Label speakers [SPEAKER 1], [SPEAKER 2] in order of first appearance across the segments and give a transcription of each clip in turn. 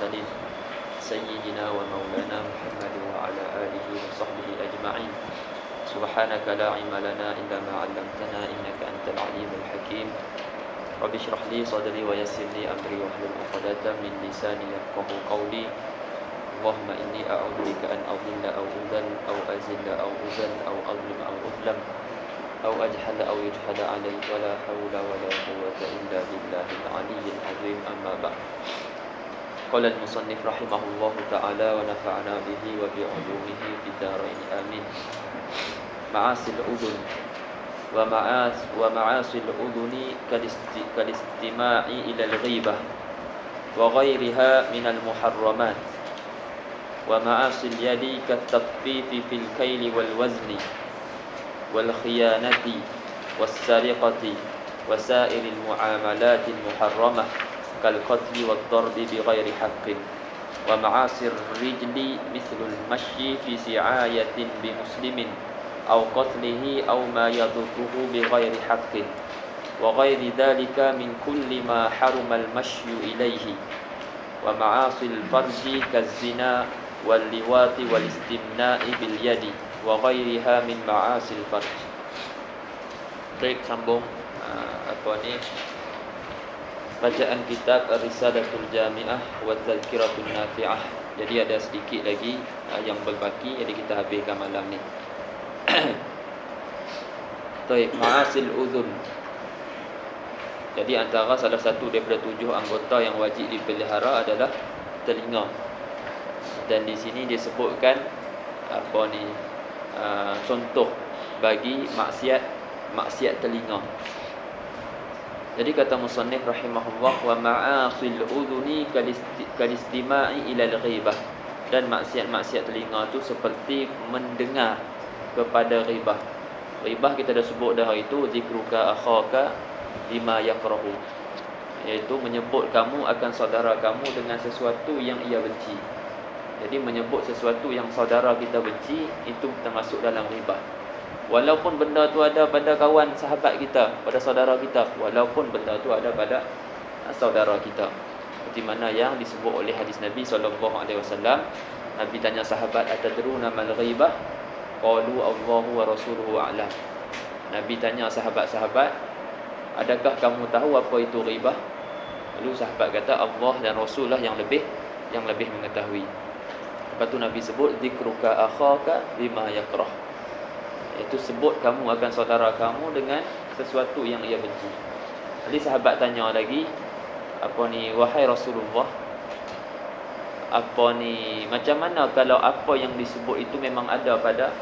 [SPEAKER 1] المرسلين سيدنا ومولانا محمد وعلى آله وصحبه أجمعين سبحانك لا علم لنا إلا ما علمتنا إنك أنت العليم الحكيم رب اشرح لي صدري ويسر لي أمري واحلل عقدة من لساني يفقهوا قولي اللهم إني أعوذ بك أن أضل أو أضل أو أزل أو أزل أو أظلم أو أظلم أو أجهل أو يجهل علي ولا حول ولا قوة إلا بالله العلي العظيم أما بعد قال المصنف رحمه الله تعالى ونفعنا به وبعلومه في الدارين آمين معاصي الأذن ومعاصي الأذن كالاستماع إلى الغيبة وغيرها من المحرمات ومعاصي اليد كالتطفيف في الكيل والوزن والخيانة والسرقة وسائر المعاملات المحرمة كالقتل والضرب بغير حق ومعاصي الرجل مثل المشي في سعاية بمسلم أو قتله أو ما يضره بغير حق وغير ذلك من كل ما حرم المشي إليه ومعاصي الفرج كالزنا واللواط والاستمناء باليد وغيرها من معاصي الفرج. Baik, sambung bacaan kitab Risalatul Jami'ah wa Tadhkiratul Nafi'ah. Jadi ada sedikit lagi yang berbaki, jadi kita habiskan malam ni. Baik, ma'asil udhun. Jadi antara salah satu daripada 7 anggota yang wajib dipelihara adalah telinga. Dan di sini disebutkan contoh bagi maksiat telinga. Jadi kata musannif rahimahullah wa ma'asil udhuni kalistima'i ila al-ghibah, dan maksiat telinga tu seperti mendengar kepada ghibah. Ghibah kita dah sebut dah hari itu, zikruka akhaka bima yakrahu, iaitu menyebut kamu akan saudara kamu dengan sesuatu yang ia benci. Jadi menyebut sesuatu yang saudara kita benci itu termasuk dalam ghibah. Walaupun benda tu ada pada kawan sahabat kita, pada saudara kita, walaupun benda tu ada pada saudara kita. Seperti mana yang disebut oleh hadis Nabi SAW. Nabi tanya sahabat, atadruna mal ghibah? Qalu Allahu wa rasuluhu a'lam. Nabi tanya sahabat-sahabat, adakah kamu tahu apa itu ghibah? Lalu sahabat kata, Allah dan Rasulullah yang lebih mengetahui. Lepas tu Nabi sebut, zikruka akhaka bima yakrah, itu sebut kamu akan saudara kamu dengan sesuatu yang ia benci. Jadi sahabat tanya lagi, wahai Rasulullah, macam mana kalau apa yang disebut itu memang ada pada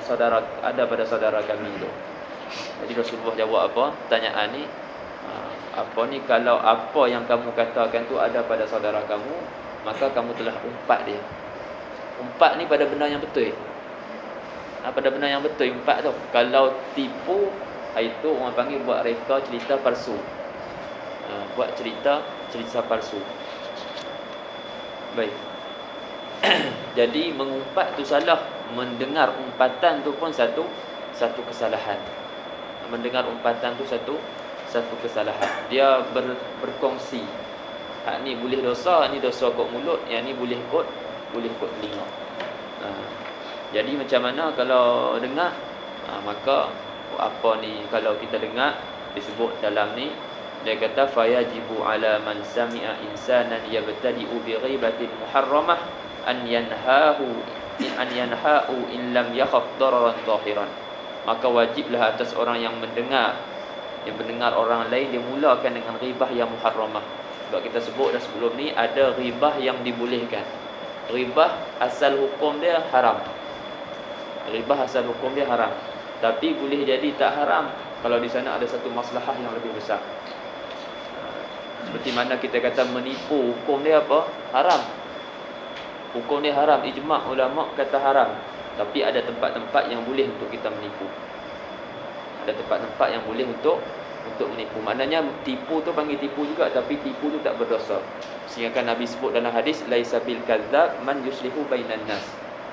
[SPEAKER 1] saudara kami itu? Jadi Rasulullah jawab pertanyaan ni, kalau apa yang kamu katakan tu ada pada saudara kamu, maka kamu telah umpat dia. Umpat ni pada benda yang betul. Pada benda yang betul umpat tu. Kalau tipu, itu orang panggil buat reka cerita palsu. Buat cerita palsu. Baik. Jadi mengumpat tu salah, mendengar umpatan tu pun satu kesalahan. Mendengar umpatan tu satu kesalahan. Dia berkongsi. Hak ni boleh dosa, ni dosa kot mulut, yang ni boleh kot telinga. Jadi macam mana kalau dengar? Maka kalau kita dengar disebut dalam ni, dia kata fayajibu ala man sami'a insanan yabtadi'u bi ghibatin muharramah an yanhahu in lam yakhaf dararan zahiran. Maka wajiblah atas orang yang mendengar orang lain dia mulakan dengan ghibah yang muharramah. Sebab kita sebut dah sebelum ni ada ghibah yang dibolehkan. Ghibah asal hukum dia haram. Ghibah asal hukum dia haram, tapi boleh jadi tak haram kalau di sana ada satu maslahah yang lebih besar. Seperti mana kita kata menipu, hukum dia apa? Haram. Hukum dia haram, ijma' ulama kata haram. Tapi ada tempat-tempat yang boleh untuk kita menipu. Ada tempat-tempat yang boleh untuk menipu. Maknanya tipu tu panggil tipu juga, tapi tipu tu tak berdosa. Sehingga kan Nabi sebut dalam hadis, laisa bil kadzdzab man yuslihu bainan nas.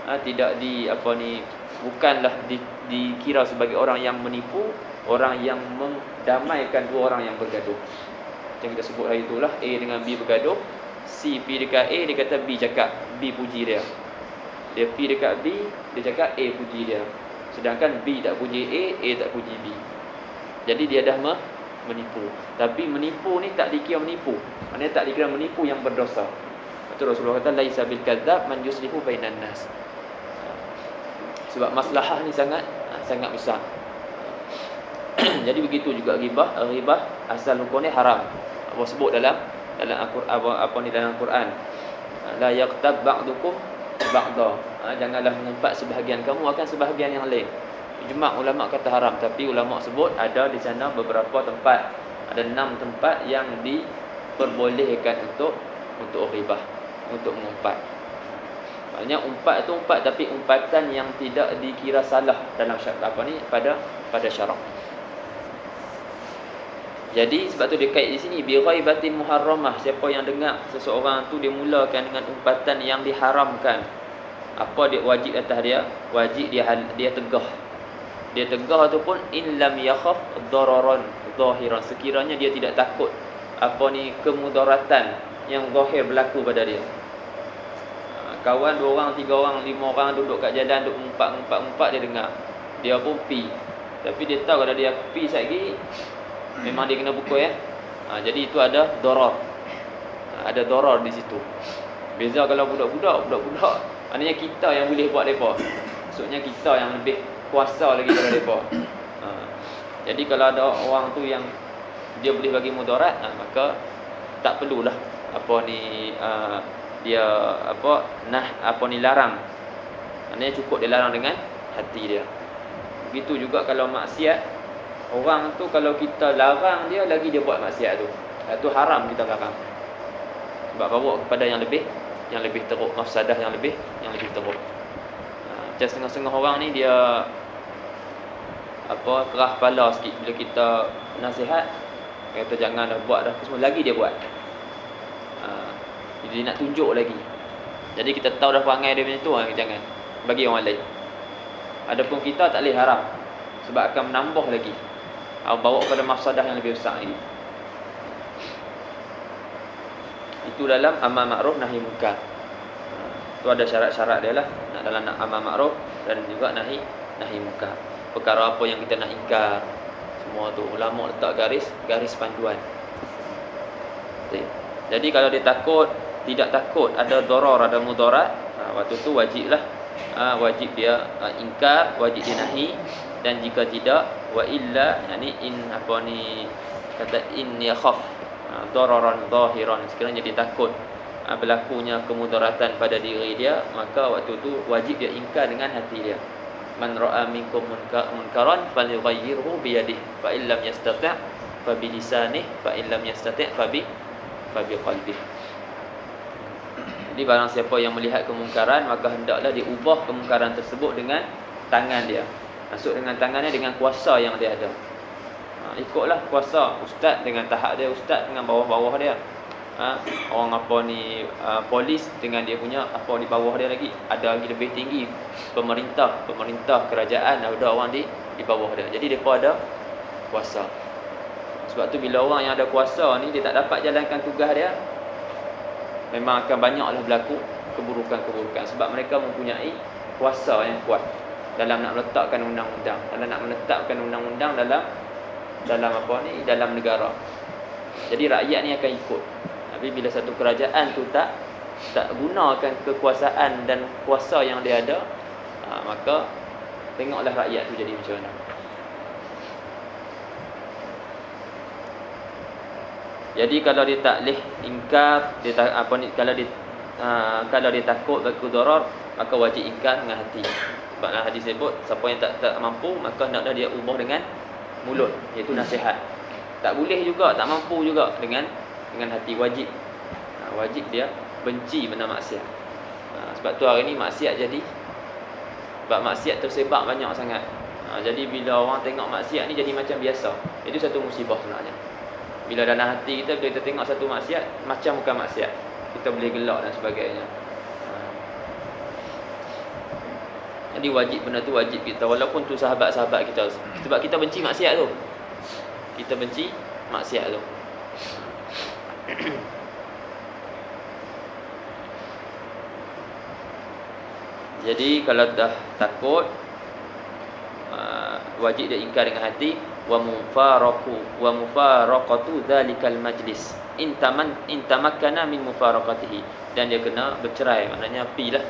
[SPEAKER 1] Tidak bukanlah dikira sebagai orang yang menipu, orang yang mendamaikan dua orang yang bergaduh. Yang kita sebut hari itulah A dengan B bergaduh, C pi dekat A, dia kata B cakap, B puji dia. Dia pi dekat B, dia cakap A puji dia. Sedangkan B tak puji A tak puji B. Jadi dia dah menipu. Tapi menipu ni tak dikira menipu. Maknanya tak dikira menipu yang berdosa. Betul Rasulullah kata laisa bil kadzab man yuslihu bainan nas. Sebab maslahah ni sangat besar. Jadi begitu juga ghibah. Ghibah asal hukumnya haram. Allah sebut dalam Al-Quran, dalam Al-Quran. La yaqtab ba'dukum ba'da. Janganlah mengumpat sebahagian kamu akan sebahagian yang lain. Ijma' ulama kata haram, tapi ulama sebut ada di sana beberapa tempat. Ada 6 tempat yang diperbolehkan untuk ghibah, untuk mengumpat. Maknanya umpat tu umpat, tapi umpatan yang tidak dikira salah dalam pada syarak. Jadi sebab tu dia kait di sini bi ghaibatin muharramah. Siapa yang dengar seseorang tu dia mulakan dengan umpatan yang diharamkan, apa dia wajib atas dia? Wajib dia tegah. Dia tegah tu pun in lam yakhaf dararan zahiran, sekiranya dia tidak takut kemudaratan yang zahir berlaku pada dia. Kawan 2 orang, 3 orang, 5 orang duduk kat jalan, duduk umpat dia dengar. Dia pun pi. Tapi dia tahu kalau dia pi lagi memang dia kena pukul ya. Jadi itu ada darar. Ada darar di situ. Beza kalau budak-budak, maknanya kita yang boleh buat depa. Maksudnya kita yang lebih kuasa lagi daripada depa. Jadi kalau ada orang tu yang dia boleh bagi mudarat, maka tak perlulah dia larang. Maknanya cukup dia larang dengan hati dia. Begitu juga kalau maksiat, orang tu kalau kita larang dia lagi dia buat maksiat tu. Itu haram kita larang. Sebab bawa kepada yang lebih teruk, mafsadah yang lebih teruk. Macam setengah-setengah orang ni dia kerah kepala sikit bila kita nasihat, kata jangan dah buat dah semua, lagi dia buat. Dia nak tunjuk lagi. Jadi kita tahu dah perangai dia macam tu, jangan bagi orang lain. Adapun kita tak boleh haram, sebab akan menambah lagi, bawa kepada mafsadah yang lebih besar lagi. Itu dalam amar ma'ruf nahi munkar. Itu ada syarat-syarat dia lah dalam amar ma'ruf dan juga nahi munkar. Perkara apa yang kita nak ingkar, semua tu ulama letak garis panduan. Jadi kalau dia tidak takut ada darar, ada mudarat, waktu tu wajiblah, wajib dia ingkar, wajib dia nahi. Dan jika tidak, wa illa, yani in yakhaf dararan zahiran, sekiranya dia takut berlakunya kemudaratan pada diri dia, maka waktu tu wajib dia ingkar dengan hati dia. Man ra'a minkum munkaran falyughayyirhu bi yadihi, fa illam yastati' fa bi lisanihi, fa illam yastati' fa bi qalbihi. Jadi barang siapa yang melihat kemungkaran, maka hendaklah dia ubah kemungkaran tersebut dengan tangan dia. Maksud dengan tangannya dengan kuasa yang dia ada. Ikutlah kuasa ustaz dengan tahap dia, ustaz dengan bawah-bawah dia. Orang polis dengan dia punya di bawah dia lagi. Ada lagi lebih tinggi pemerintah kerajaan, ada orang di bawah dia. Jadi depa ada kuasa. Sebab tu bila orang yang ada kuasa ni dia tak dapat jalankan tugas dia, memang akan banyaklah berlaku keburukan-keburukan, sebab mereka mempunyai kuasa yang kuat dalam nak meletakkan undang-undang, dalam negara. Jadi rakyat ni akan ikut. Tapi bila satu kerajaan tu tak gunakan kekuasaan dan kuasa yang dia ada, maka tengoklah rakyat tu jadi macam mana. Jadi kalau dia tak boleh ingkar, kalau dia takut berlaku darar, maka wajib ingkar dengan hati. Sebab hadis sebut siapa yang tak mampu, maka hendaklah dia ubah dengan mulut, iaitu nasihat. Tak boleh juga, tak mampu juga dengan hati, wajib. Wajib dia benci benda maksiat. Sebab tu hari ni maksiat jadi, sebab maksiat tersebar banyak sangat. Jadi bila orang tengok maksiat ni jadi macam biasa, itu satu musibah sebenarnya. Bila dalam hati kita, bila kita tengok satu maksiat, macam bukan maksiat, kita boleh gelak dan sebagainya. Jadi wajib, benda tu wajib kita, walaupun tu sahabat-sahabat kita. Sebab kita benci maksiat tu. Jadi kalau dah takut, wajib dia ingkar dengan hati. Wa mufaraqatu dzalikal majlis intamakkana min mufaraqatihi, dan dia kena bercerai, maknanya pilah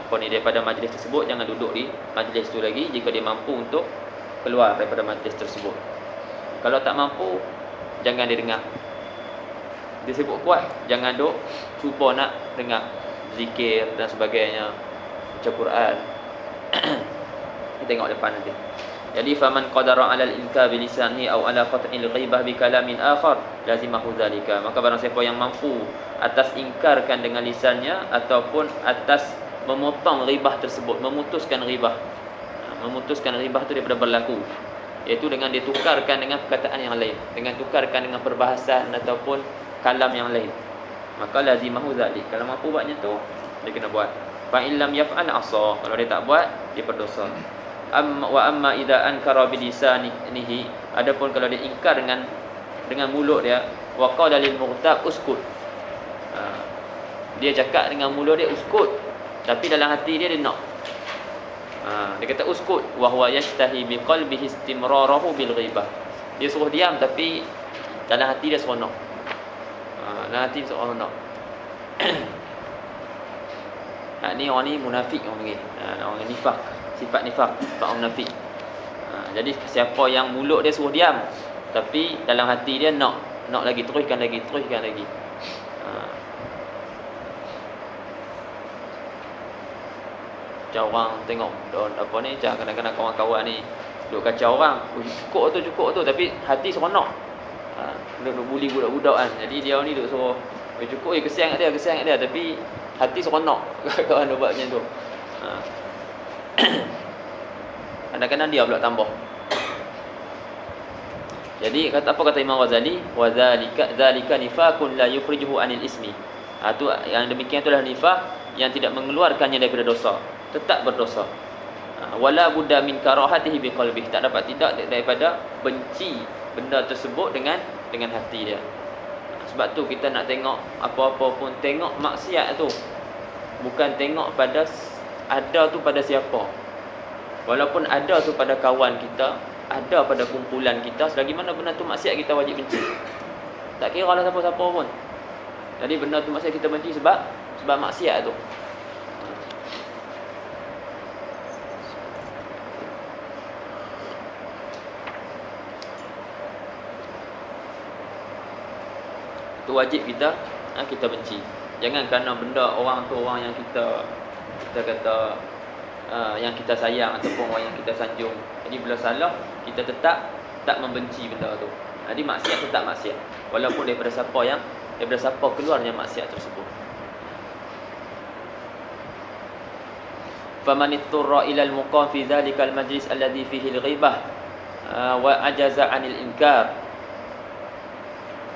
[SPEAKER 1] daripada majlis tersebut, jangan duduk di majlis tu lagi jika dia mampu untuk keluar daripada majlis tersebut. Kalau tak mampu, jangan dia dengar. Dia sibuk kuat, jangan duk cuba nak dengar zikir dan sebagainya, baca Quran. Kita tengok depan nanti. Jadi faman qadara 'ala al-inkar bi lisanihi aw 'ala qat'il ghaibah bi kalamin akhar lazimahu dzalika. Maka barang siapa yang mampu atas ingkarkan dengan lisannya ataupun atas memotong ghibah tersebut, memutuskan ghibah. Memutuskan ghibah itu daripada berlaku, iaitu dengan ditukarkan dengan perkataan yang lain, dengan tukarkan dengan perbahasan ataupun kalam yang lain, maka lazimahu dzalik. Kalau mampu buatnya tu, dia kena buat. Fa in lam yaf'al 'asa, kalau dia tak buat, dia berdosa. Amma idza ankara bi lisanihi, adapun kalau dia ingkar dengan mulut dia, wa qala lil mughtab uskut, dia cakap dengan mulut dia uskut, tapi dalam hati dia nak, dia kata uskut, wa huwa yashtahi bi qalbihi istimrarahu bil ghibah, dia suruh diam tapi dalam hati dia seronok. Dalam hati seronok. Ni orang ni munafik, orang panggil. Orang nifaq, sifat nifaq, sifat orang munafik. Jadi siapa yang mulut dia suruh diam tapi dalam hati dia nak lagi, teruskan lagi. Macam orang tengok apa ni, kadang-kadang kawan-kawan ni duk kacau orang, cukup tu tapi hati seronok. Duk bully budak-budak kan. Jadi dia ni duk suruh cukup, kesian kat dia tapi hati seronok. Kawan dia buat macam tu. Kadang-kadang dia pula tambah. Jadi kata Imam Ghazali, wa zalika nifaqun la yukhrijuhu anil ismi. Tu yang demikian itulah nifaq yang tidak mengeluarkannya daripada dosa, tetap berdosa. Wala budda min karahatihi biqalbihi, tak dapat tidak daripada benci benda tersebut dengan hati dia. Sebab tu kita nak tengok apa-apa pun, tengok maksiat tu bukan tengok pada ada tu pada siapa. Walaupun ada tu pada kawan kita, ada pada kumpulan kita, selagi mana benda tu maksiat, kita wajib benci. Tak kira lah siapa-siapa pun. Jadi benda tu maksiat kita benci sebab maksiat tu. Tu wajib kita benci. Jangan kerana benda orang tu orang yang kita kata yang kita sayang ataupun orang yang kita sanjung. Jadi bila salah, kita tetap tak membenci benda tu. Jadi maksiat tetap maksiat, walaupun daripada siapa keluarnya maksiat tersebut. Faman itturra ila al-muqam fi dhalika al-majlis alladhi fihi al-ghibah wa ajaza 'anil inkar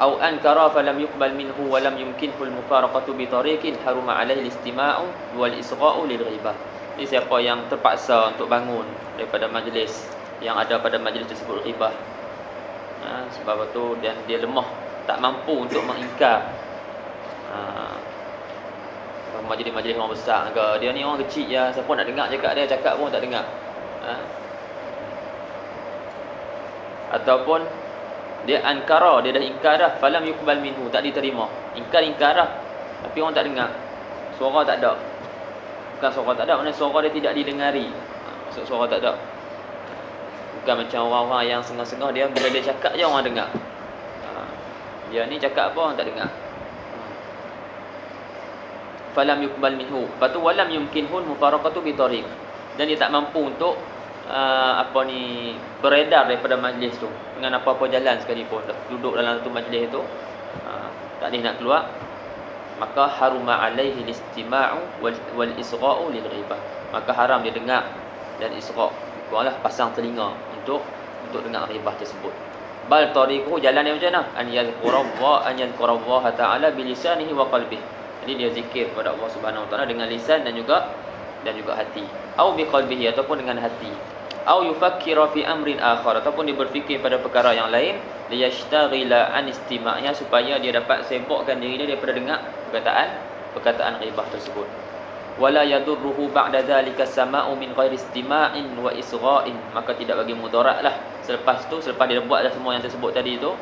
[SPEAKER 1] aw ankara falam yuqbal minhu wa lam yumkinhu al-mufaraqatu bi tariqin haruma 'alaihi al-istima'u wal isgha'u lil ghibah. Jadi siapa yang terpaksa untuk bangun daripada majlis yang ada pada majlis tersebut ghibah, sebab itu dan dia lemah, tak mampu untuk mengingkar. Majlis-majlis orang besar ke, dia ni orang kecil ya, siapa nak dengar cakap pun tak dengar. Ataupun dia ankara, dia dah ingkar dah, falam yuqbal minhu, tak diterima. Ingkar dah tapi orang tak dengar, suara tak ada. Bukan suara tak ada, maknanya suara dia tidak didengari. Maksud suara tak ada, bukan macam orang-orang yang sengah-sengah, dia bila dia cakap je orang dengar. Dia ni cakap apa orang tak dengar. Falam yuqbal minhu, lepas tu walam yumkinhu mufaraqatu bi tariq, dan dia tak mampu untuk beredar daripada majlis tu dengan apa-apa jalan sekalipun. Duduk dalam satu majlis tu tak boleh nak keluar, maka haruma alaihi listima'u wal isgha'u lil ghibah, maka haram dia dengar dan isgha', bukanlah pasang telinga untuk dengar ghibah tersebut. Bal tariquhu, jalan dia macam mana? An yadhkurallaha ta'ala bilisanihi wa qalbihi. Jadi dia zikir kepada Allah Subhanahu Wa Taala dengan lisan dan juga hati. Au bi qalbihi, ataupun dengan hati. Au yufakkira fi amrin akhar, ataupun dia berfikir pada perkara yang lain, liyashtaghila an istima'nya, supaya dia dapat sibukkan diri dia daripada dengar perkataan ghibah tersebut. wala yadurruhu ba'da dzalika sama'u min ghairi istima'in wa isgha'in, maka tidak bagi mudaratlah selepas dia buat dah semua yang tersebut tadi tu,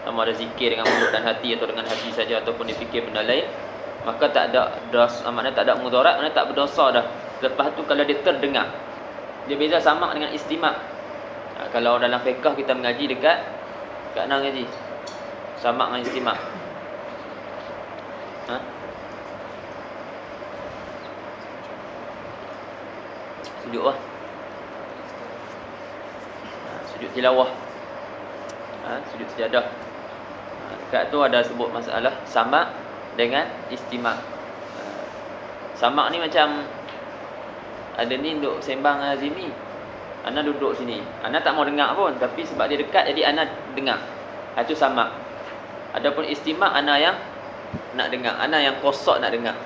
[SPEAKER 1] sama ada zikir dengan mulut dan hati atau dengan hati saja ataupun dia fikir benda lain, maka tak ada dosa, maknanya tak ada mudarat, maknanya tak berdosa dah. Lepas tu kalau dia terdengar, dia beza sama dengan istima'. Kalau dalam fiqh kita mengaji dekat kat mana ngaji? Sama dengan istima'. Sujud lah. Sujud tilawah. Sujud sejadah. Dekat tu ada sebut masalah sama dengan istima'. Sama ni macam ada ni duduk sembang Azimi. Ana duduk sini. Ana tak mau dengar pun, tapi sebab dia dekat jadi ana dengar. Itu sama. Adapun istima' ana yang nak dengar, ana yang kosok nak dengar.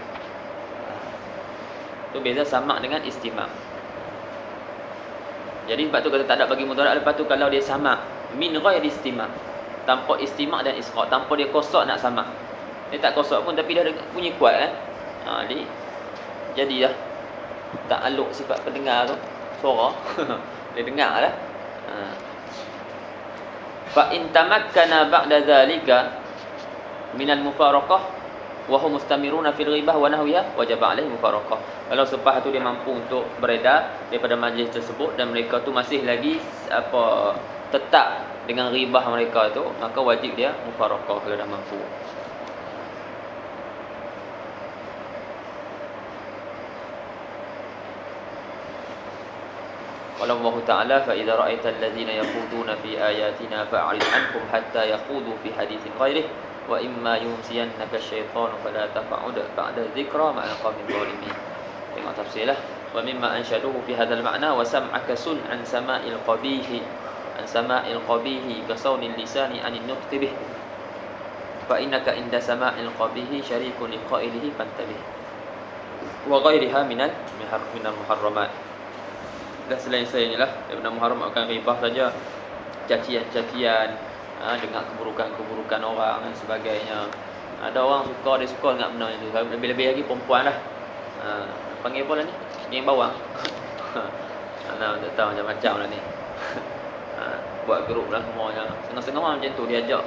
[SPEAKER 1] Tu beza sama dengan istima'. Jadi sebab tu kata tak ada bagi mudarat. Lepas tu kalau dia sama min ghairi istima', tanpa istima' dan isqa', tanpa dia kosok nak sama. Dia tak kosok pun tapi dia bunyi kuat kan. Jadi dah tak aluk sifat pendengar tu, suara dia dengar lah. Fa in tamakkana ba'da zalika min al-mufaraqah wa hum mustamiruna fil ghibah wa nahwiha wajaba alaihi mufaraqah. Kalau selepas tu dia mampu untuk beredar daripada majlis tersebut dan mereka tu masih lagi tetap dengan ghibah mereka tu, maka wajib dia mufaraqah kalau dah mampu. Qala Allah Ta'ala fa idza ra'aita allazina yaquduna fi ayatina fa'rid anhum hatta yaqudu fi haditsin ghairihi wa imma yunsiyannaka asyaitanu fala taq'ud ba'da dzikra ma'a qawmin zalimin. Tengok tafsir lah. Wa mimma anshaduhu fi hadzal ma'na wa sam'aka sun an sama'il qabihi ka sawnil lisani anin nutqi bih fa innaka inda sama'il qabihi syarikun liqailihi fantabih wa ghairiha minal muharramat. Dan selain-selainnya lah daripada muharramatkan ghibah saja, cacian-cacian, dengar keburukan-keburukan orang dan sebagainya. Ada orang dia suka dengan benda itu. Lebih-lebih lagi perempuan lah. Panggil apa lah ni? Yang bawang. Tak tahu macam-macam lah ni. Buat grup lah semuanya. Setengah-setengah orang macam tu dia ajak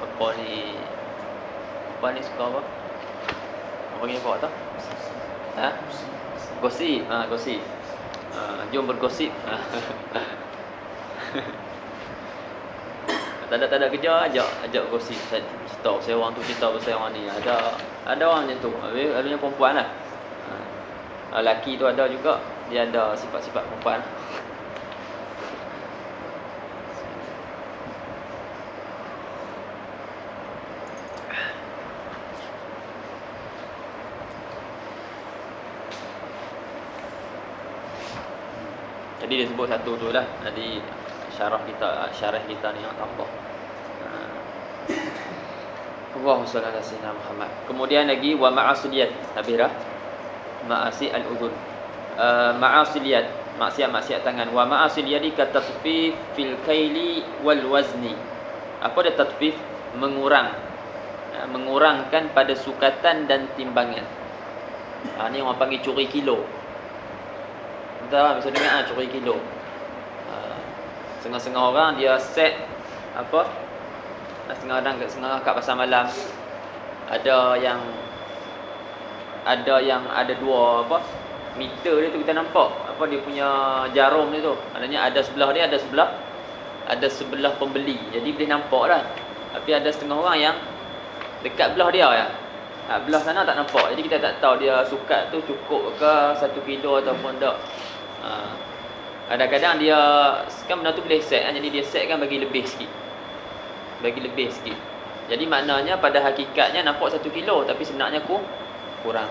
[SPEAKER 1] apa ni suka apa? Panggil apa tak? Gosip. Gosip. Jom bergosip. Tak ada kerja, ajak gosip. Cerita pasal orang tu, cerita pasal orang ni. Ada orang macam tu. Adanya perempuan lah. Lelaki tu ada juga, dia ada sifat-sifat perempuan. Jadi dia sebut satu tu lah. Jadi syarah kita ni yang tambah. Allahumma salli ala sayyidina Muhammad. Kemudian lagi wa ma'asiyat. Habis dah. Ma'asi al-udhun. Ma'asiyat, maksiat tangan. Wa ma'asiyat ka tatfif fil kaili wal wazni. Apa dia tatfif? Mengurangkan pada sukatan dan timbangan. Ni orang panggil curi kilo. Entah bisa dengar curi kilo. Setengah-setengah orang dia set setengah kat pasar malam. Ada yang ada dua meter dia tu kita nampak dia punya jarum dia tu. Maknanya ada sebelah dia, ada sebelah pembeli. Jadi boleh nampak lah. Tapi ada setengah orang yang dekat belah dia ya. Belah sana tak nampak. Jadi kita tak tahu dia sukat tu cukup ke 1 kilo ataupun tak. Kadang-kadang dia kan benda tu boleh set kan? Jadi dia set kan bagi lebih sikit. Jadi maknanya pada hakikatnya nampak 1 kilo tapi sebenarnya kurang.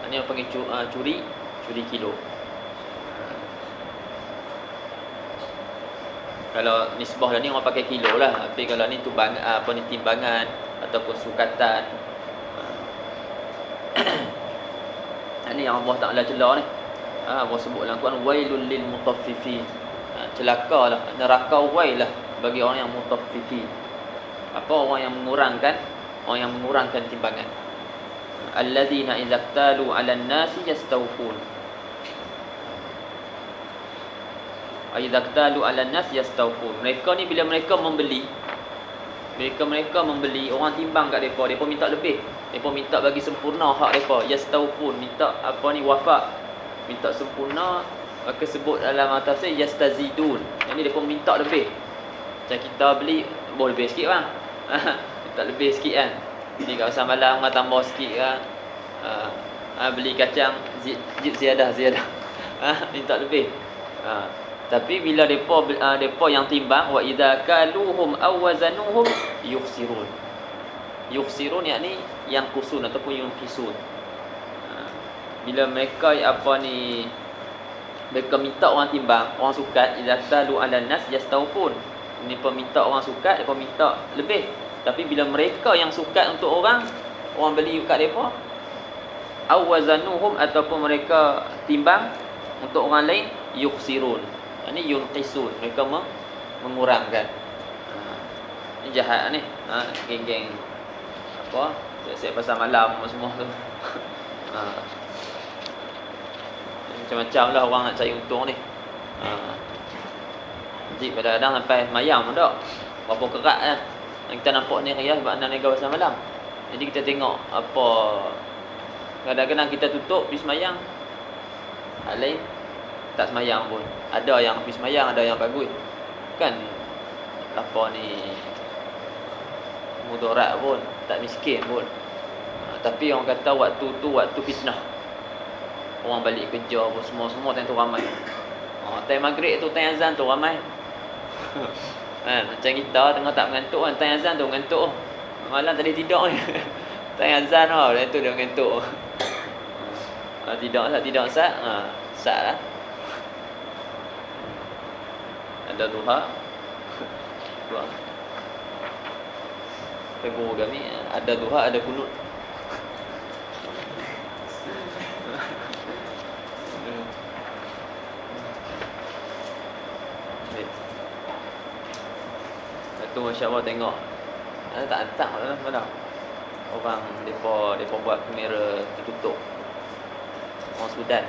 [SPEAKER 1] Ini yang panggil curi kilo. Kalau nisbah ni orang pakai kilo lah. Tapi kalau ni timbangan ataupun sukatan. Ini yang Allah Ta'ala celah ni. Allah sebut dalam Quran wailul lil mutaffifin. Celakalah, neraka wailah bagi orang yang mutaffifin. Orang yang mengurangkan timbangan. Alladzina idza iktalu 'alan nasi yastawfun. Idza iktalu 'alan nasi yastawfun. Mereka ni bila mereka membeli, orang timbang kat depa, depa minta lebih. Depa minta bagi sempurna hak depa. Yastawfun, minta apa ni, wafa. Minta sempurna, maka sebut dalam tafsir yastazidun. Yang ni depa minta lebih. Macam kita beli, boleh lebih sikit bang. Minta lebih sikit kan. Ni kat pasar malam kan tambah sikit kan. Beli kacang ziyadah. Minta lebih. Tapi bila depa yang timbang, wa idza kaluhum aw wazanuhum yukhsirun. Yukhsirun yakni yang kusun ataupun yang kisun. Bila mereka mereka minta orang timbang, orang sukat, idza kalu 'alan nas yastawfun. Ini peminta orang sukat, depa minta lebih. Tapi bila mereka yang sukat untuk orang beli kat depa, aw wazanuhum ataupun mereka timbang untuk orang lain, yukhsirun. Ini yunqisun, mereka mengurangkan. Ini jahat ni. Geng-geng siap pasar malam semua tu. Macam-macam lah orang nak cari untung ni. Jadi kadang-kadang sampai mayang pun tak. Berapa kerat kan. Yang kita nampak ni rias sebab anda niaga pasar malam. Jadi kita tengok kadang-kadang kita tutup pergi semayang, hal lain tak semayang pun. Ada yang pergi semayang, ada yang bagus. Kan mudarat pun, tak miskin pun. Tapi orang kata waktu tu waktu fitnah. Orang balik kerja pun semua time tu ramai. Time maghrib tu, time azan tu ramai. Macam kita tengah tak mengantuk kan, time azan tu mengantuk. Malam tadi tidur ni. Time azan lah, tu dia mengantuk. Tidak sat. Sat lah. Ada duha. Tegur kami, ada duha, ada kunut. Itu masya-Allah tengok. Tak hantar lah pada orang depa buat kamera tertutup. Orang Sudan.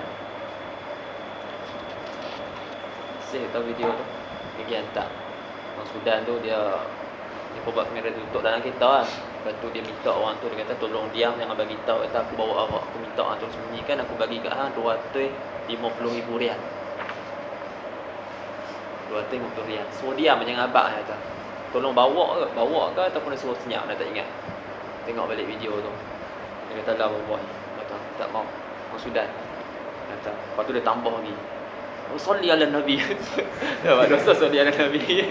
[SPEAKER 1] Saya tahu video tu. Dia hantar. Orang Sudan tu dia buat kamera tutup dalam kereta lah. Lepas tu dia minta orang tu, dia kata tolong diam, jangan bagi tahu. Kata aku bawa arak, aku minta orang tu sembunyikan, aku bagi kat hang 250,000 rial. 250 rial. Suruh diam jangan abak, kata. Tolong bawa ke ataupun dia suruh senyap, dah tak ingat. Tengok balik video tu. Dia kata lah boy. Kata tak mau. Orang Sudan. Kata, lepas tu dia tambah lagi. Salli ala Nabi. Dapat dosa salli ala Nabi.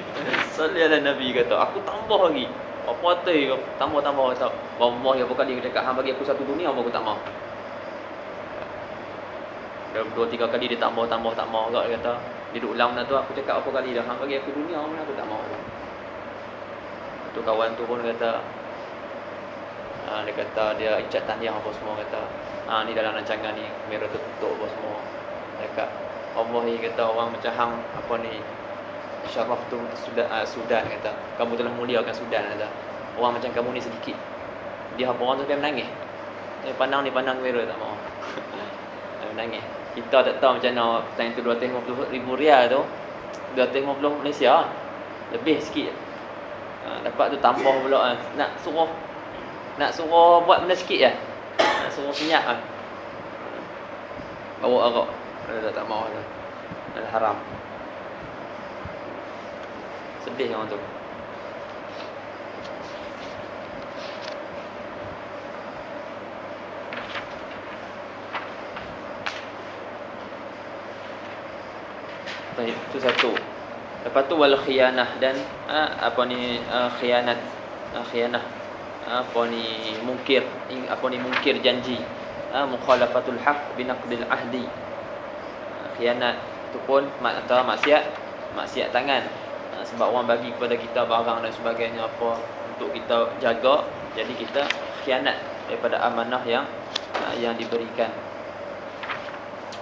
[SPEAKER 1] Salli ala Nabi kata, aku tambah lagi. Apa hati tambah kata. Wallahi apa kali dia cakap hang bagi aku satu dunia apa aku tak mau. Dah 2-3 kali dia tambah kat dia kata. Dia duk ulang tu, aku cakap apa kali dah hang bagi aku dunia mana aku tak mau. Tu kawan tu pun kata dia icat tahniah apa semua kata. Ni dalam rancangan ni kamera tertutup apa semua. Dekat Allahi kata orang macam hang syaraf tu Sudan kata. Kamu telah muliakan Sudan kata. Orang macam kamu ni sedikit. Dia apa orang tu dia menangis. Dia pandang kamera tak mau. Dia menangis. Kita tak tahu macam mana time tu 250,000 rial tu. 250 Malaysia. Lebih sikit. Dapat tu tambah pula nak suruh buat benda sikit je. Nak suruh senyap kan. Bawa arak. Dia tak mau tu. Haram. Sedih orang tu. Baik, itu satu. Lepas tu wal khiyanah dan khianat. Khianah. Mungkir janji. Mukhalafatul haq binaqdil ahdi. Khianat itu pun atau maksiat tangan. Sebab orang bagi kepada kita barang dan sebagainya untuk kita jaga, jadi kita khianat daripada amanah yang diberikan.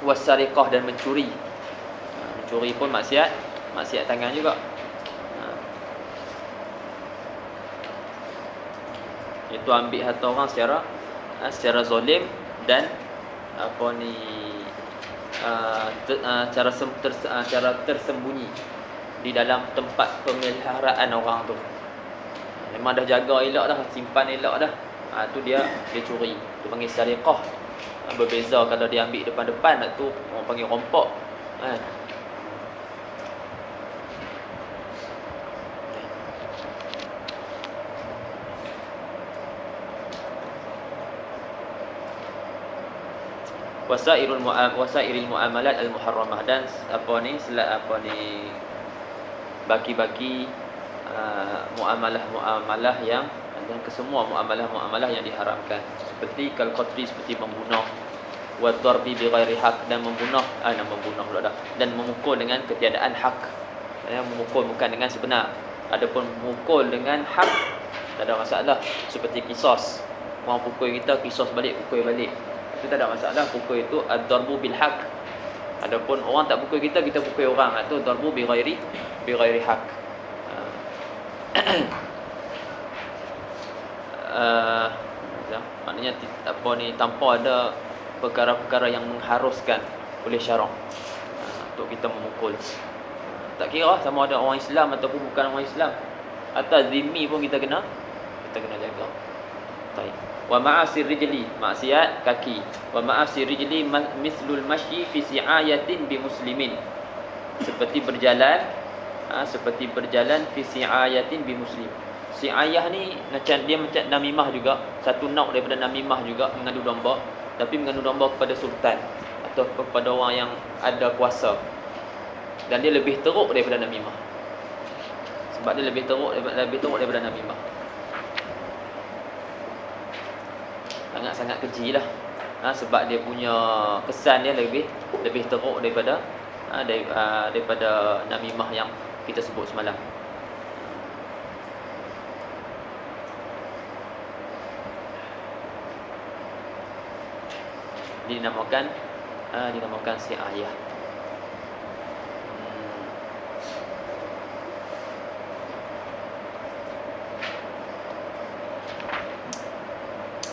[SPEAKER 1] Wasariqah dan mencuri. Mencuri pun maksiat tangan juga. Itu ambil harta orang secara secara zalim dan apa ni cara tersembunyi di dalam tempat pemeliharaan orang tu. Memang dah jaga elok dah, simpan elok dah. Tu dia curi. Dia panggil sariqah. Berbeza kalau dia ambil depan-depan, tu orang panggil rompok. Wasairul muamalat al-muharramah, dan baki-baki muamalah yang, dan kesemua muamalah yang diharamkan, seperti kal-qatli, seperti membunuh, wa darbi bi ghairi haq, dan membunuh pula dah, dan memukul dengan ketiadaan hak. Memukul bukan dengan sebenar. Adapun memukul dengan hak tak ada masalah, seperti qisas. Orang pukul kita, qisas balik, pukul balik. Itu tak ada masalah. Pukul itu ad-darbu bil haq. Adapun orang tak pukul kita, kita pukul orang, itu darbu bi ghairi haq. Maknanya tanpa ada perkara-perkara yang mengharuskan oleh syarak untuk kita memukul. Tak kira sama ada orang Islam ataupun bukan orang Islam, atau zimmi pun kita kena jaga. Baik. Wa ma'asir rijli, maksiat kaki. Wa ma'asir rijli mislul masyi fi si'ayatin bi muslimin, seperti berjalan fi si'ayatin bi muslim. Si'ayah ni macam namimah juga, satu nauk daripada namimah juga, mengadu domba, tapi mengadu domba kepada sultan atau kepada orang yang ada kuasa, dan dia lebih teruk daripada namimah, sebab dia lebih teruk daripada namimah. Sangat-sangat keji lah. Sebab dia punya kesan dia lebih teruk daripada namimah yang kita sebut semalam. Dinamakan si'ayah.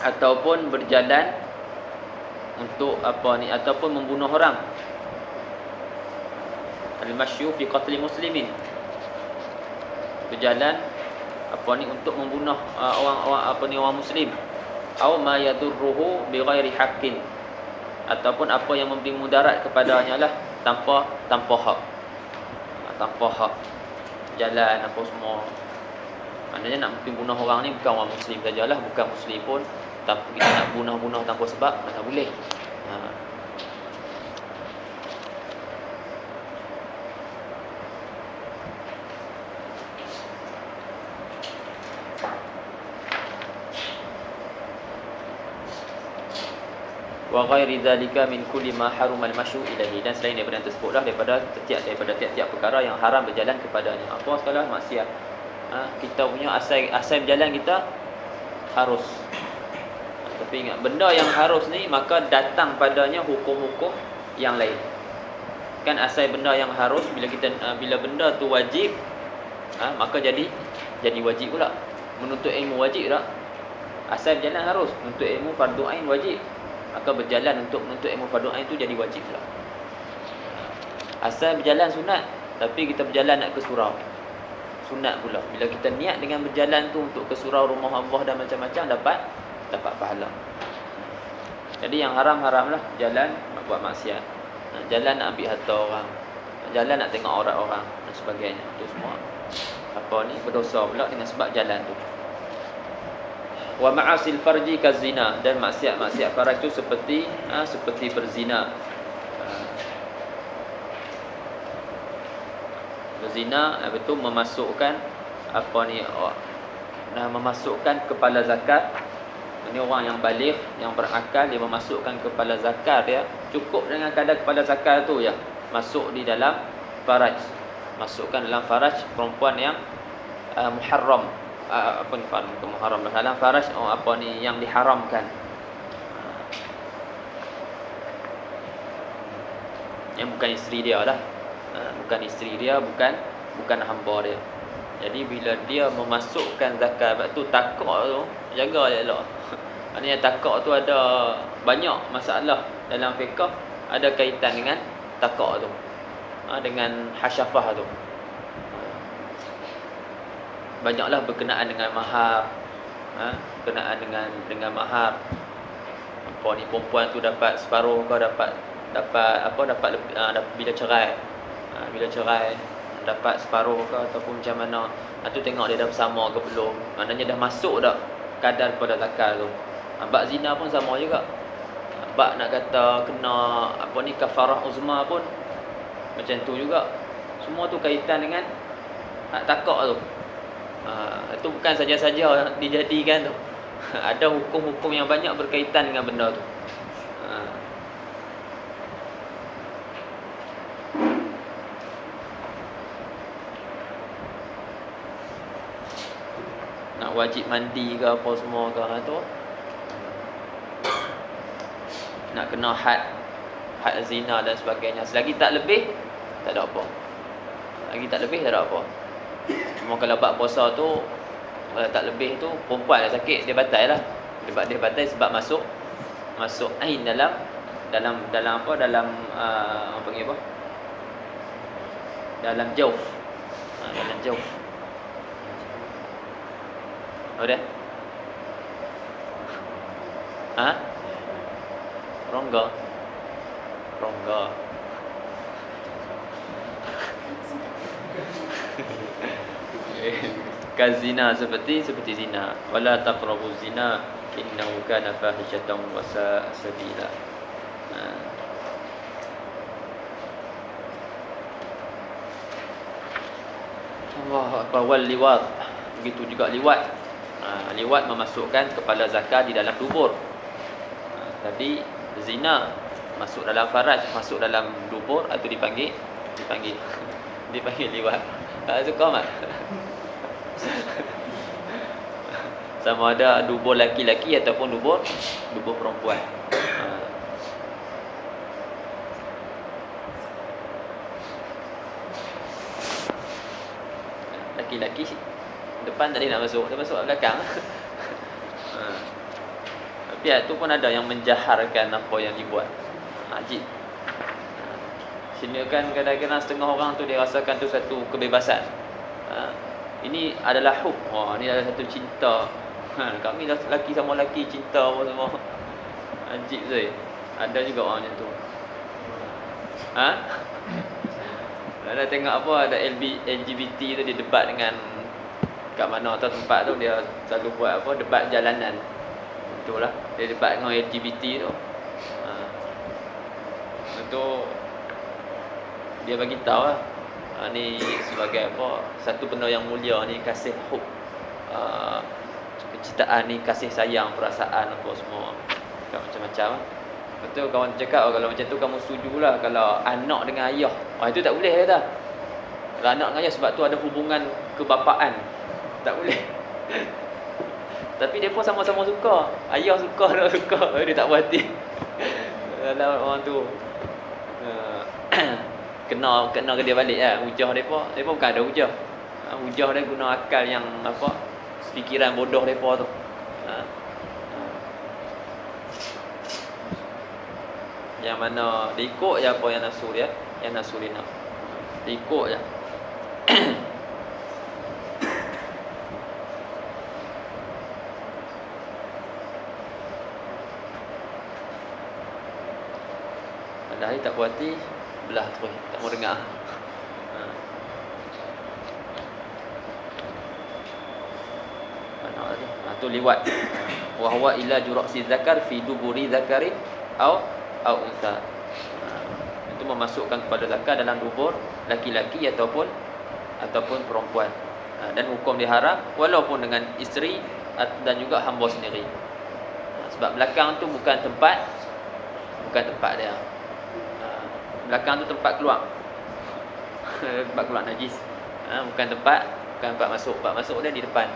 [SPEAKER 1] Ataupun berjalan untuk ataupun membunuh orang. Al-masyu fi qatli muslimin, berjalan untuk membunuh orang muslim. Au ma yadurruhu bi ghairi haqqin, ataupun apa yang memberi mudarat kepadanya lah tanpa hak. Jalan apa semua. Maknanya nak bunuh orang ni bukan orang muslim sajalah, bukan muslim pun kita nak bunuh tanpa sebab, tak boleh. Wa ghairi dzalika min kulli ma haruma al-masyu ilaihi, dan selain daripada tersebutlah daripada tiap-tiap perkara yang haram berjalan kepadanya. Apa sekali maksiat. Kita punya asal berjalan kita harus. Tapi ingat, benda yang harus ni maka datang padanya hukum-hukum yang lain. Kan asal benda yang harus, bila benda tu wajib, maka jadi wajib pula. Menuntut ilmu wajib tak? Asal berjalan harus, menuntut ilmu fardu ain wajib, maka berjalan untuk menuntut ilmu fardu ain tu jadi wajib pula. Asal berjalan sunat, tapi kita berjalan nak ke surau, sunat pula. Bila kita niat dengan berjalan tu untuk ke surau rumah Allah dan macam-macam, dapat pahala. Jadi yang haram-haram lah, jalan nak buat maksiat, jalan nak ambil harta orang, jalan nak tengok aurat orang dan sebagainya. Itu semua berdosa pula dengan sebab jalan tu. Wa ma'asil farji kazina, dan maksiat faraj tu seperti berzina. Berzina itu memasukkan memasukkan kepala zakat. Ini orang yang baligh, yang berakal, dia memasukkan kepala zakat dia. Cukup dengan kadar kepala zakat tu ya, masuk di dalam faraj. Masukkan dalam faraj perempuan yang muharram. Muharram dalam faraj yang diharamkan. Yang bukan isteri dia lah. Bukan isteri dia, bukan hamba dia. Jadi bila dia memasukkan zakat, sebab tu takut tu, jaga elok. Maknanya takak tu ada banyak masalah dalam fiqh, ada kaitan dengan takak tu, dengan hasyafah tu. Banyaklah berkenaan dengan mahar, berkenaan dengan mahar. Apa ni, perempuan tu dapat separuh, kau dapat bila cerai, bila cerai dapat separuh ke ataupun macam mana. Tu tengok dia dah bersama ke belum, maknanya dah masuk dah kadar pada zakat tu. Bab zina pun sama juga. Bab nak kata kena kafarah uzma pun macam tu juga. Semua tu kaitan dengan hak takak tu. Itu bukan saja-saja dijadikan tu. Ada hukum-hukum yang banyak berkaitan dengan benda tu. Nak wajib mandi ke apa semua ke tu, nak kena had zina dan sebagainya. Selagi tak lebih, tak ada apa. Lagi tak lebih, tak ada apa. Cuma kalau bab puasa tu, kalau tak lebih tu, perempuan lah sakit, dia batal lah. Dia batal sebab masuk ain dalam apa, dalam orang panggil apa, dalam jauf. Dalam jauf. Udah? Rongga. Kazina, seperti zina. Wala taqrabu zina innahu kana fahishatan wa sa'a sabila. Allahu akbar. Wal liwat, begitu juga liwat. Liwat memasukkan kepala zakar di dalam dubur. Tadi zina masuk dalam faraj, masuk dalam dubur, atau dipanggil liwat. Suka mak? Sama ada dubur laki-laki ataupun dubur perempuan. Laki-laki depan tadi nak masuk, dia masuk kat belakang. Tapi tu pun ada yang menjaharkan apa yang dibuat. Ajib. Sini kan kadang-kadang setengah orang tu dia rasakan tu satu kebebasan. Ini adalah hub. Ini adalah satu cinta. Kami lelaki sama lelaki cinta apa semua. Ajib Zai. Ada juga orang macam tu. Ada tengok apa, ada LGBT tu dia debat dengan kat mana atau tempat tu, dia selalu buat apa, debat jalanan. Itulah, dia debat dengan LGBT tu. Itu dia bagi tahu lah, ni sebagai apa, satu benda yang mulia ni, kasih hub, kecintaan ni, kasih sayang, perasaan apa semua, macam-macam. Betul kawan cakap, kalau macam tu kamu setujulah kalau anak dengan ayah. Itu tak boleh kata. Kalau anak dengan ayah, sebab tu ada hubungan kebapaan, tak boleh. Tapi dia pun sama-sama suka. Ayah suka, anak suka, dia tak puas hati. Kalau orang tu kena ke dia balik lah. Hujah mereka bukan ada hujah. Hujah dia guna akal yang apa, fikiran bodoh mereka tu. Yang mana dia ikut je apa yang nafsu dia, yang nafsu dia nak. Dia ikut je. Pada hari tak puas hati, belah terus, tak mau dengar. Mana tadi? Tu liwat. Wa huwa ila jurasi zakar fi duburi zakari au unsa. Itu memasukkan kepada zakar dalam dubur laki-laki ataupun perempuan. Dan hukum diharam walaupun dengan isteri dan juga hamba sendiri. Sebab belakang tu bukan tempat dia. Belakang tu tempat keluar. Tempat keluar najis. Bukan tempat masuk. Tempat masuk dia di depan.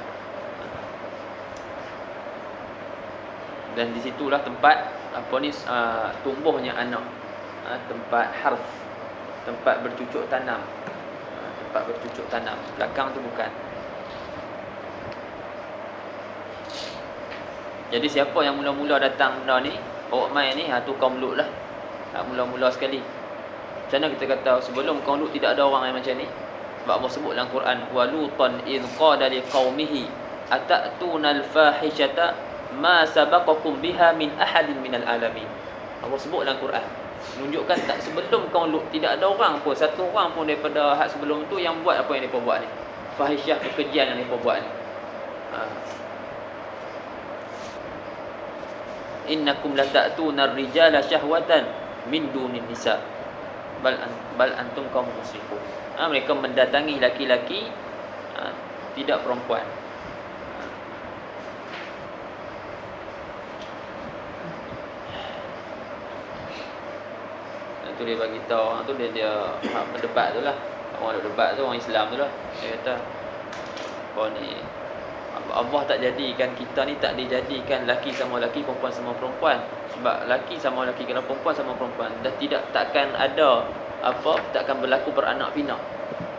[SPEAKER 1] Dan di situlah tempat tumbuhnya anak. Tempat harf, tempat bercucuk tanam. Belakang tu bukan. Jadi siapa yang mula-mula datang benda ni, bawa mai ni, tu kaum Lut lah. Mula-mula sekali. Macam mana kita kata sebelum kaum Lut tidak ada orang yang macam ni? Sebab Allah sebut dalam Quran, walutan id qala liqaumihi atatuna al-fahishata ma sabaqakum biha min ahadin minal alamin. Allah sebut dalam Quran, menunjukkan tak sebelum kaum Lut tidak ada orang pun, satu orang pun daripada hak sebelum tu yang buat apa yang mereka buat ni. Fahisyah, kekejian yang mereka buat ni. Innakum lata'tuna ar-rijala syahwatan min dunin nisa bal antum kaum musyrikun. Mereka mendatangi laki-laki, tidak perempuan. Tu dia bagi tahu orang tu, dia berdebat tu lah. Orang debat tu orang Islam tu lah. Dia kata kau ni, Allah tak jadikan kita ni, tak dijadikan laki sama laki, perempuan sama perempuan. Sebab laki sama laki, kalau perempuan sama perempuan, dah takkan ada takkan berlaku beranak pinak,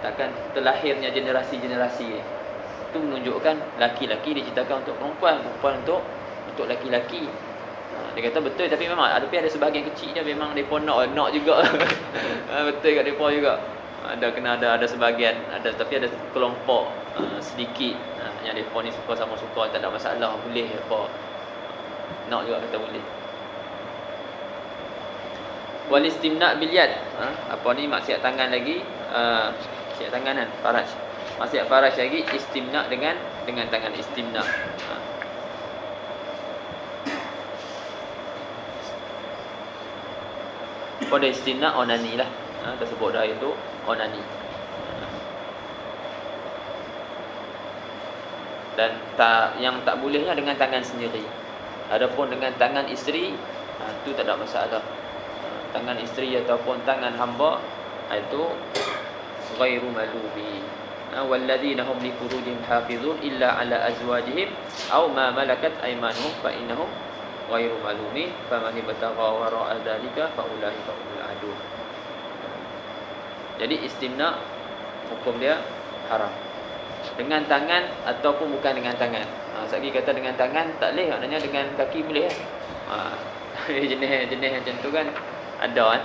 [SPEAKER 1] takkan terlahirnya generasi-generasi. Itu menunjukkan laki-laki diciptakan untuk perempuan, perempuan untuk laki-laki. Dia kata betul, tapi memang ada sebahagian kecil dia memang depa nak juga. Betul kat depa juga. Ada sebahagian, tapi ada kelompok sedikit yang depa ni suka sama suka, tak ada masalah, boleh depa nak juga, kata boleh. Wal istimna' bil yad, maksiat tangan lagi, maksiat tangan kan, faraj. Maksiat faraj lagi, istimna' dengan tangan, istimna'. Pada istimna' onani lah, tersebut dah itu onani. Dan yang tak bolehnya dengan tangan sendiri. Adapun dengan tangan isteri, itu tak ada masalah. Tangan isteri ataupun tangan hamba, itu ghairu malumi. Walladzina hum li furujihim hafizun illa ala azwajihim aw ma malakat aymanuhum fa innahum ghairu malumi faman ibtagha wara'a dzalika fa ulaika humul adun. Jadi istimna' hukum dia haram. Dengan tangan ataupun bukan dengan tangan. Sekali kata dengan tangan tak boleh, maknanya dengan kaki boleh. Jenis macam tu kan ada kan.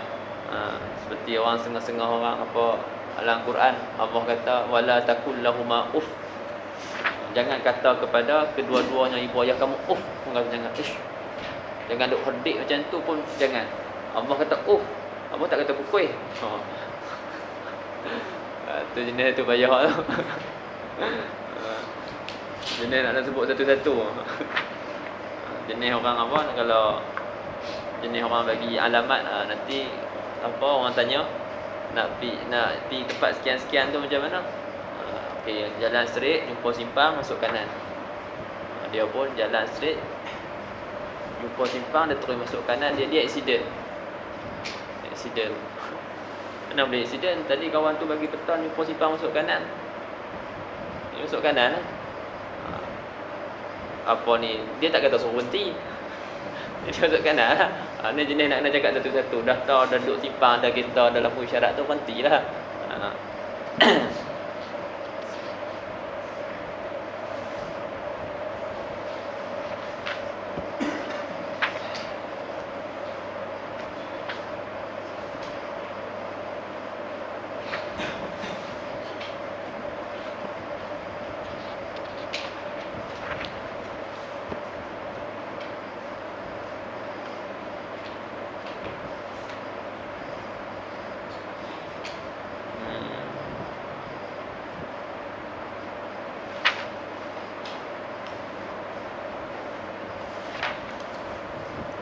[SPEAKER 1] Seperti orang setengah-setengah orang dalam Quran, Allah kata wala taqul lahumā uff. Jangan kata kepada kedua-duanya ibu ayah kamu uff. Jangan jangan duk herdik macam tu pun jangan. Allah kata uff, Allah tak kata pukul. Tu jenis tu payah tu. Jenis nak sebut satu-satu. Jenis orang kalau jenis orang bagi alamat, nanti orang tanya nak pi tempat sekian-sekian tu macam mana? Okey, jalan straight, jumpa simpang, masuk kanan. Dia pun jalan straight, jumpa simpang, dia terus masuk kanan, dia accident. Kenapa boleh accident? Tadi kawan tu bagi petan, jumpa simpang masuk kanan. Dia masuk kanan lah. Dia tak kata suruh berhenti. Dia masuk kanan lah. Ni jenis nak kena cakap satu-satu. Dah tahu, dah duduk simpang, dah kereta, dah lampu isyarat tu, berhentilah.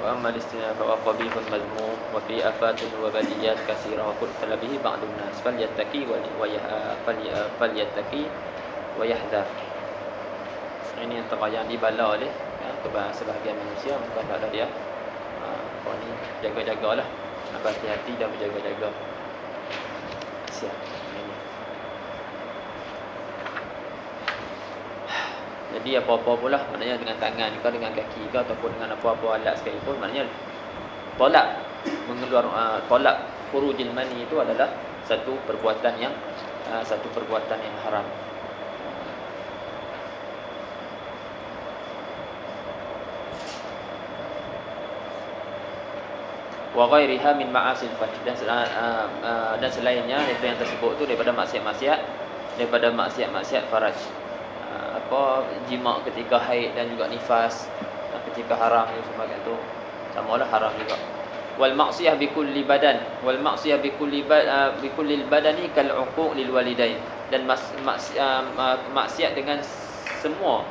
[SPEAKER 1] وأما الاستثناء فهو قبيح مذموم وفي آفات وبليات كثيرة وقل به بعض الناس فليتقي ويحذر. Ini antara yang dibala oleh sebahagian manusia, bukan pada dia. Kau ni jaga-jagalah, berhati-hati dan berjaga-jaga. Siap. Jadi apa-apa pula, maknanya dengan tangan ke, dengan kaki ke, ataupun dengan apa-apa alat sekalipun, maknanya tolak khurujil mani itu adalah satu perbuatan yang haram. wa ghairiha min ma'asil fahsh, dan selainnya itu yang tersebut tu daripada maksiat faraj. Apa jima' ketika haid dan juga nifas, ketika haram tu sebagai tu samalah haram juga. Wal maksiyah bi kulli badan, bi kulli badani kal uquq lil walidain, dan maksiat dengan semua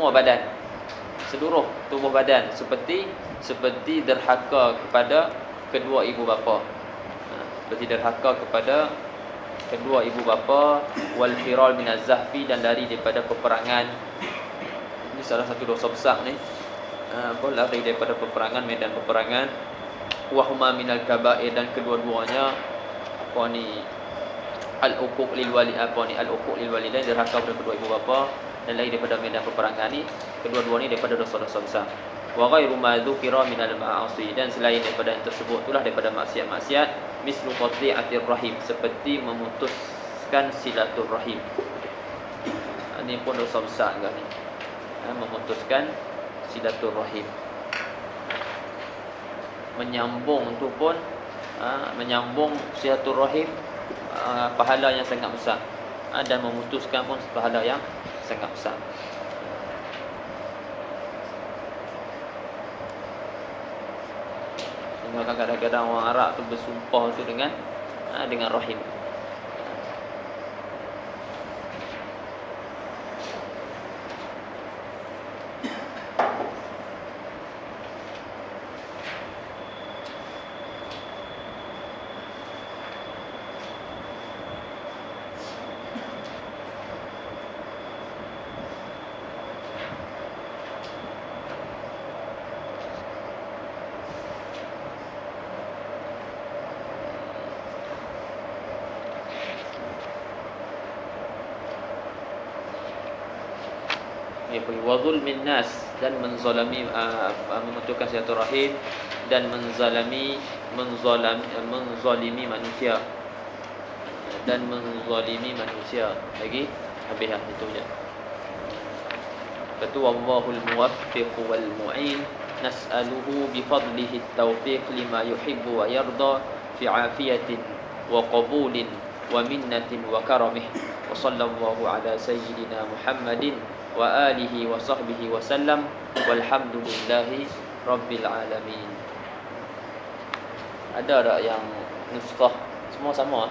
[SPEAKER 1] badan, seluruh tubuh badan, seperti derhaka kepada kedua ibu bapa. Seperti derhaka kepada kedua ibu bapa, wal firal min az-zahfi, dan lari daripada peperangan. Ini salah satu dosa besar ni. Lari daripada peperangan, medan peperangan. Wa huma minal kaba'ir, dan kedua-duanya al-uquq lil walidain, derhaka kepada kedua ibu bapa dan lari daripada medan peperangan ni, kedua-dua ni daripada dosa-dosa besar. Wa ghairu ma dzukira minal ma'asi, dan selain daripada yang tersebut itulah daripada maksiat-maksiat, mislu qati'atir rahim, seperti memutuskan silaturrahim. Ini pun dosa besar juga ni. Memutuskan silaturrahim. Menyambung tu pun menyambung silaturrahim, pahala yang sangat besar, dan memutuskan pun pahala yang sangat besar. Sehingga kadang-kadang orang Arab tu bersumpah tu dengan rahim. Wa zulmin nas, dan menzalimi, memutuskan silaturahim, dan menzalimi manusia, lagi habis itu je. Betul, wallahul muwaffiq wal mu'in, nas'aluhu bi fadlihi at-tawfiq lima yuhibbu wa yarda fi 'afiyatin wa qabulin wa minnatin wa karamih. Wa sallallahu ala sayyidina Muhammadin wa alihi wa sahbihi wa sallam, walhamdulillahi rabbil alamin. Ada tak yang nuskah semua sama?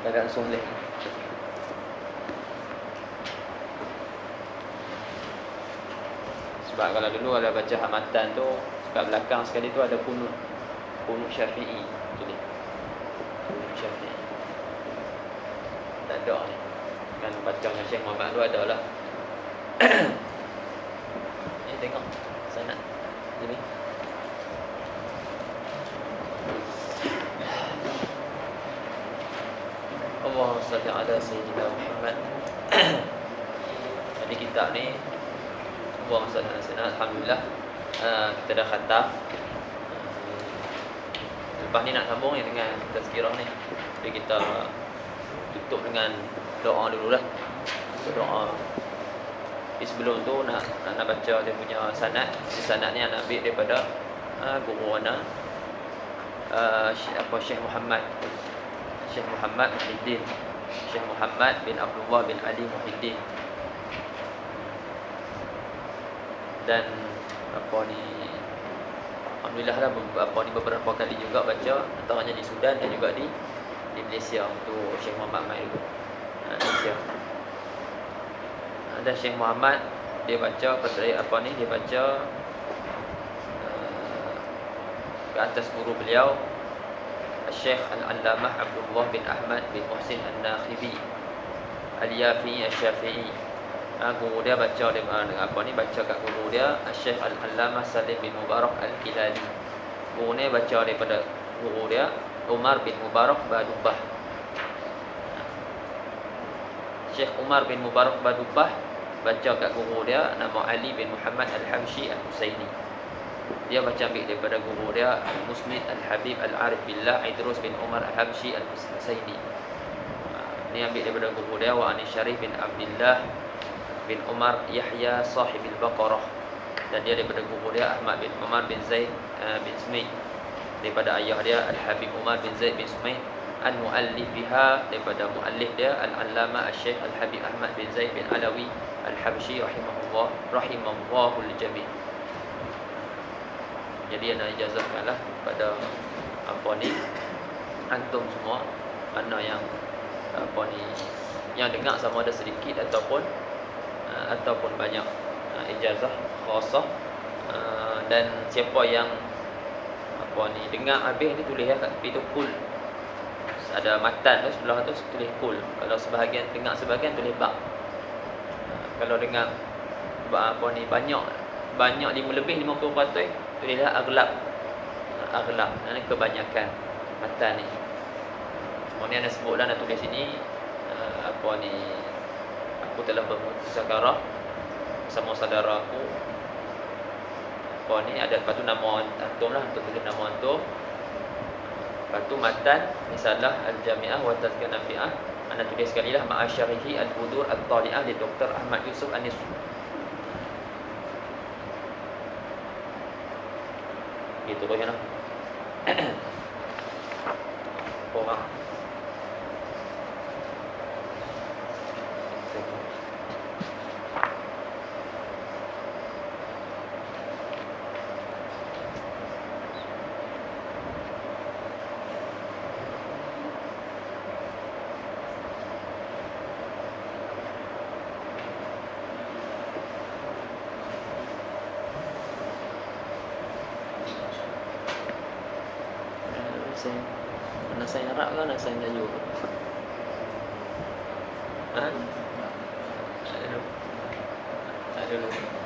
[SPEAKER 1] Tak ada soleh. Sebab kalau dulu ada baca hamatan tu, kat belakang sekali tu ada kunut Syafi'i tulis. Kunut Syafi'i. Tak ada ni. Kan baca dengan Syekh Muhammad tu ada lah. Ni tengok sanad sini. Allahumma salli ala sayyidina Muhammad. Jadi kitab ni Allahumma salli ala sayyidina, alhamdulillah kita dah khatam. Lepas ni nak sambung yang dengan tazkirah ni. Jadi kita tutup dengan doa dululah. Doa. Tapi sebelum tu nak baca dia punya sanad. Sanad ni nak ambil daripada guru ana Syekh Muhammad Muhyiddin, Syekh Muhammad bin Abdullah bin Ali Muhyiddin. Dan alhamdulillah lah beberapa kali juga baca, antaranya di Sudan dan juga di Malaysia untuk Syekh Muhammad mai dulu. Malaysia. Dan Syekh Muhammad dia baca dia baca ke atas guru beliau Syekh Al-Allamah Abdullah bin Ahmad bin Muhsin An-Nakhibi Al-Yafi Asy-Syafi'i. Guru dia baca dengan baca kat guru dia Syekh Al-Allamah Salim bin Mubarak Al-Kilali. Guru ni baca daripada guru dia Umar bin Mubarak Badubah. Syekh Umar bin Mubarak Badubah baca kat guru dia nama Ali bin Muhammad Al-Habsyi Al-Husaini. Dia baca ambil daripada guru dia Al-Musnid Al-Habib Al-Arif Billah Idrus bin Umar Al-Habsyi Al-Husaini. Ni ambil daripada guru dia wa Ani Syarif bin Abdullah bin Umar Yahya Sahibil Baqarah. Dan dia daripada guru dia Ahmad bin Umar bin Zaid bin Smith daripada ayah dia Al-Habib Umar bin Zaid bin Sumain, an muallifiha daripada muallif dia Al-Allama Al-Syekh Al-Habib Ahmad bin Zaid bin Alawi Al-Habsyi rahimahullahu al-jami'. Jadi ana ijazahkanlah pada apa ni antum semua, mana yang apa ni yang dengar sama ada sedikit ataupun banyak ijazah khasah, dan siapa yang apa ni dengar habis ni tulis kat tepi tu kul. Ada matan tu sebelah tu tulis kul. Kalau sebahagian dengar sebahagian tulis ba. Kalau dengar apa ni banyak 5 lebih 50% tulislah aghlab. Aghlab ni kebanyakan matan ni. Cuma ni ana sebutlah, nak tulis sini apa ni aku telah bermusakarah sama saudara aku apa ni ada, lepas tu nama antum lah, untuk tulis nama antum. Lepas tu matan misalah Al-Jami'ah wa Tazkiyah Nafi'ah, ana tulis sekali lah ma'asyarihi al-budur al-tali'ah li Dr. Ahmad Yusuf Anis. Gitu kan lah. Orang nak saya Arab ke nak saya Melayu? Ha? Tak ada dulu.